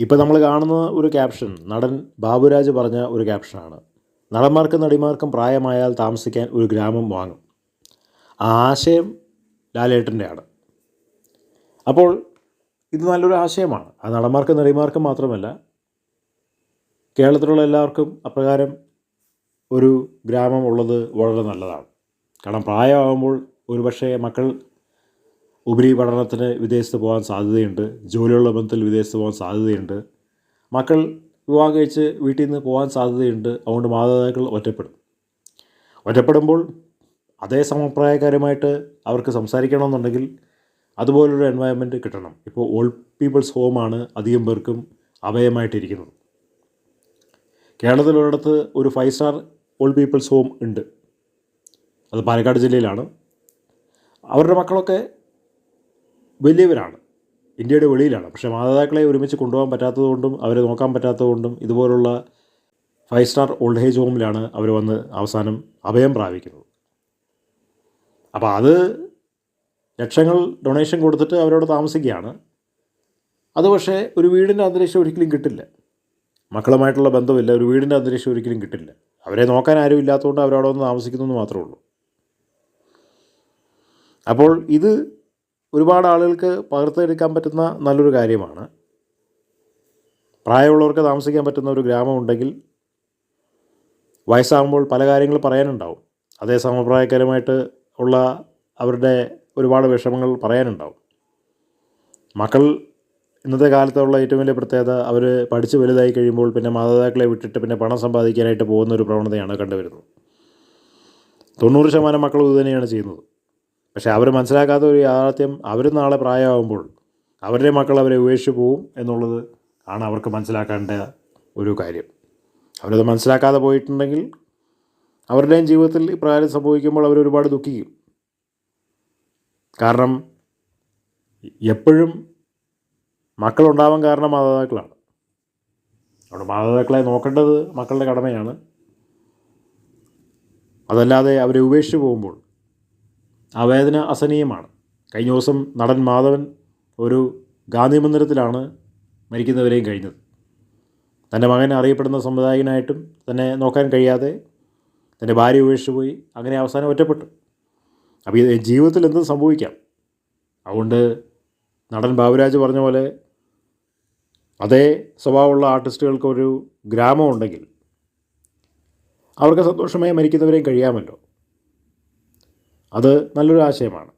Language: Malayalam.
ഇപ്പോൾ നമ്മൾ കാണുന്ന ഒരു ക്യാപ്ഷൻ നടൻ ബാബുരാജ് പറഞ്ഞ ഒരു ക്യാപ്ഷനാണ്. നടന്മാർക്കും നടിമാർക്കും പ്രായമായാൽ താമസിക്കാൻ ഒരു ഗ്രാമം വാങ്ങും. ആ ആശയം ലാലേട്ടൻ്റെയാണ്. അപ്പോൾ ഇത് നല്ലൊരു ആശയമാണ്. അത് നടന്മാർക്കും നടിമാർക്കും മാത്രമല്ല, കേരളത്തിലുള്ള എല്ലാവർക്കും അപ്രകാരം ഒരു ഗ്രാമം ഉള്ളത് വളരെ നല്ലതാണ്. കാരണം പ്രായമാകുമ്പോൾ ഒരുപക്ഷെ മക്കൾ ഉപരിപഠനത്തിന് വിദേശത്ത് പോകാൻ സാധ്യതയുണ്ട്, ജോലിയുള്ള ബന്ധത്തിൽ വിദേശത്ത് പോകാൻ സാധ്യതയുണ്ട്, മക്കൾ വിവാഹം കഴിച്ച് വീട്ടിൽ നിന്ന് പോകാൻ സാധ്യതയുണ്ട്. അതുകൊണ്ട് മാതാപിതാക്കൾ ഒറ്റപ്പെടുമ്പോൾ അതേ സമപ്രായക്കാരുമായിട്ട് അവർക്ക് സംസാരിക്കണമെന്നുണ്ടെങ്കിൽ അതുപോലൊരു എൻവയൺമെൻറ്റ് കിട്ടണം. ഇപ്പോൾ ഓൾഡ് പീപ്പിൾസ് ഹോമാണ് അധികം പേർക്കും അഭയമായിട്ടിരിക്കുന്നത്. കേരളത്തിലൊരിടത്ത് ഒരു 5 സ്റ്റാർ ഓൾഡ് പീപ്പിൾസ് ഹോം ഉണ്ട്. അത് പാലക്കാട് ജില്ലയിലാണ്. അവരുടെ മക്കളൊക്കെ വലിയവരാണ്, ഇന്ത്യയുടെ വെളിയിലാണ്. പക്ഷേ മാതാപിതാക്കളെ ഒരുമിച്ച് കൊണ്ടുപോകാൻ പറ്റാത്തതുകൊണ്ടും അവരെ നോക്കാൻ പറ്റാത്തതുകൊണ്ടും ഇതുപോലുള്ള 5 സ്റ്റാർ ഓൾഡ് ഏജ് ഹോമിലാണ് അവർ വന്ന് അവസാനം അഭയം പ്രാപിക്കുന്നത്. അപ്പോൾ അത് ലക്ഷങ്ങൾ ഡൊണേഷൻ കൊടുത്തിട്ട് അവരോട് താമസിക്കുകയാണ്. അത് പക്ഷേ ഒരു വീടിൻ്റെ അന്തരീക്ഷം ഒരിക്കലും കിട്ടില്ല. മക്കളുമായിട്ടുള്ള ബന്ധമില്ല, ഒരു വീടിൻ്റെ അന്തരീക്ഷം ഒരിക്കലും കിട്ടില്ല. അവരെ നോക്കാൻ ആരും ഇല്ലാത്തതുകൊണ്ട് അവരവിടെ വന്ന് താമസിക്കുന്നു എന്ന് മാത്രമേ ഉള്ളൂ. അപ്പോൾ ഇത് ഒരുപാട് ആളുകൾക്ക് പകർത്തെടുക്കാൻ പറ്റുന്ന നല്ലൊരു കാര്യമാണ്. പ്രായമുള്ളവർക്ക് താമസിക്കാൻ പറ്റുന്ന ഒരു ഗ്രാമം ഉണ്ടെങ്കിൽ വയസ്സാകുമ്പോൾ പല കാര്യങ്ങൾ പറയാനുണ്ടാവും. അതേ സമപ്രായക്കാരുമായിട്ട് ഉള്ള അവരുടെ ഒരുപാട് വിഷമങ്ങൾ പറയാനുണ്ടാവും. മക്കൾ ഇന്നത്തെ കാലത്തുള്ള ഏറ്റവും വലിയ പ്രത്യേകത, അവർ പഠിച്ച് വലുതായി കഴിയുമ്പോൾ പിന്നെ മാതാപിതാക്കളെ വിട്ടിട്ട് പിന്നെ പണം സമ്പാദിക്കാനായിട്ട് പോകുന്ന ഒരു പ്രവണതയാണ് കണ്ടുവരുന്നത്. 90% മക്കളും ഇതുതന്നെയാണ് ചെയ്യുന്നത്. പക്ഷേ അവർ മനസ്സിലാക്കാത്ത ഒരു യാഥാർത്ഥ്യം, അവർ നാളെ പ്രായമാകുമ്പോൾ അവരുടെ മക്കൾ അവരെ ഉപേക്ഷിച്ച് പോവും എന്നുള്ളത് ആണ് അവർക്ക് മനസ്സിലാക്കേണ്ട ഒരു കാര്യം. അവരത് മനസ്സിലാക്കാതെ പോയിട്ടുണ്ടെങ്കിൽ അവരുടെയും ജീവിതത്തിൽ ഇപ്രകാരം സംഭവിക്കുമ്പോൾ അവർ ഒരുപാട് ദുഃഖിക്കും. കാരണം എപ്പോഴും മക്കളുണ്ടാവാൻ കാരണം മാതാപിതാക്കളാണ്. അവിടെ മാതാപിതാക്കളെ നോക്കേണ്ടത് മക്കളുടെ കടമയാണ്. അതല്ലാതെ അവരെ ഉപേക്ഷിച്ച് പോകുമ്പോൾ ആ വേദന അസഹനീയമാണ്. കഴിഞ്ഞ ദിവസം നടൻ മാധവൻ ഒരു ഗാന്ധി മന്ദിരത്തിലാണ് മരിക്കുന്നവരെയും കഴിഞ്ഞത്. തൻ്റെ മകൻ അറിയപ്പെടുന്ന സംവിധായകനായിട്ടും തന്നെ നോക്കാൻ കഴിയാതെ തൻ്റെ ഭാര്യ ഉപേക്ഷിച്ച് പോയി, അങ്ങനെ അവസാനം ഒറ്റപ്പെട്ടു. അപ്പോൾ ഇത് ജീവിതത്തിൽ എന്തും സംഭവിക്കാം. അതുകൊണ്ട് നടൻ ബാബുരാജ് പറഞ്ഞ പോലെ അതേ സ്വഭാവമുള്ള ആർട്ടിസ്റ്റുകൾക്ക് ഒരു ഗ്രാമം ഉണ്ടെങ്കിൽ അവർക്ക് സന്തോഷമായി മരിക്കുന്നവരെയും കഴിയാമല്ലോ. അത് നല്ലൊരു ആശയമാണ്.